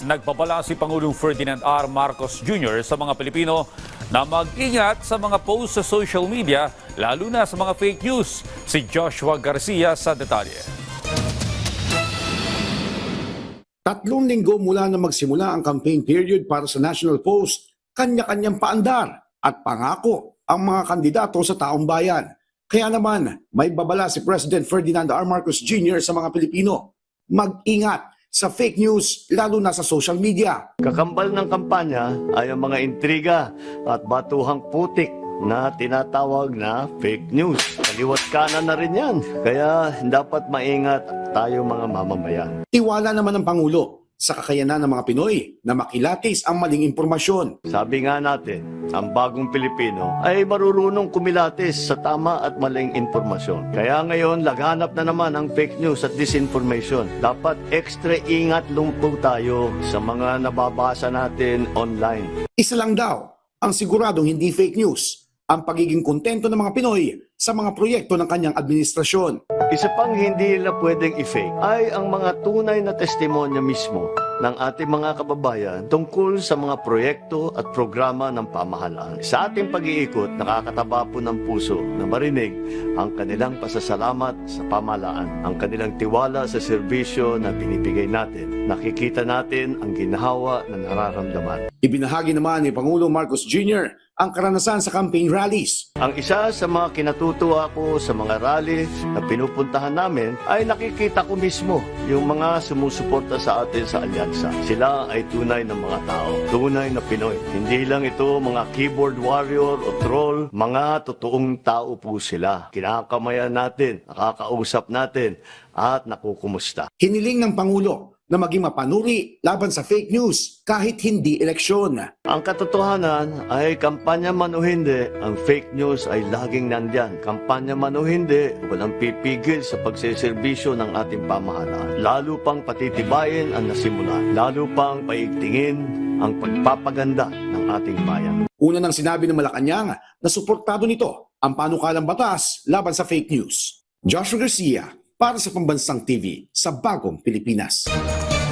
Nagbabala si Pangulong Ferdinand R. Marcos Jr. sa mga Pilipino na mag-ingat sa mga posts sa social media, lalo na sa mga fake news. Si Joshua Garcia sa detalye. 3 linggo mula na magsimula ang campaign period para sa National Post, kanya-kanyang paandar at pangako ang mga kandidato sa taong bayan. Kaya naman, may babala si President Ferdinand R. Marcos Jr. sa mga Pilipino. Mag-ingat sa fake news, lalo na sa social media. Kakambal ng kampanya ay ang mga intriga at batuhang putik na tinatawag na fake news. Kaliwat kanan na rin yan. Kaya dapat maingat tayo mga mamamayan. Tiwala naman ng Pangulo sa kakayanan ng mga Pinoy na makilatis ang maling impormasyon. Sabi nga natin, ang bagong Pilipino ay marurunong kumilatis sa tama at maling impormasyon. Kaya ngayon, laghanap na naman ang fake news at disinformation. Dapat extra ingat lumpo tayo sa mga nababasa natin online. Isa lang daw ang siguradong hindi fake news, ang pagiging kontento ng mga Pinoy sa mga proyekto ng kanyang administrasyon. Isa pang hindi nila pwedeng i-fake ay ang mga tunay na testimonya mismo ng ating mga kababayan tungkol sa mga proyekto at programa ng pamahalaan. Sa ating pag-iikot, nakakataba po ng puso na marinig ang kanilang pasasalamat sa pamahalaan, ang kanilang tiwala sa serbisyo na binibigay natin. Nakikita natin ang ginhawa na nararamdaman. Ibinahagi naman ni Pangulong Marcos Jr. ang karanasan sa campaign rallies. Ang isa sa mga kinatutuwa ko sa mga rally na pinupuntahan namin ay nakikita ko mismo yung mga sumusuporta sa atin sa alyansa. Sila ay tunay na mga tao, tunay na Pinoy. Hindi lang ito mga keyboard warrior o troll, mga totoong tao po sila. Kinakamayan natin, nakakausap natin at nakukumusta. Hiniling ng Pangulo na maging mapanuri laban sa fake news kahit hindi eleksyon. Ang katotohanan ay kampanya man o hindi, ang fake news ay laging nandyan. Kampanya man o hindi, walang pipigil sa pagseserbisyo ng ating pamahalaan. Lalo pang patitibayin ang nasimula. Lalo pang paigtingin ang pagpapaganda ng ating bayan. Una nang sinabi ng Malacanang na suportado nito ang panukalang batas laban sa fake news. Joshua Garcia para sa Pambansang TV sa Bagong Pilipinas.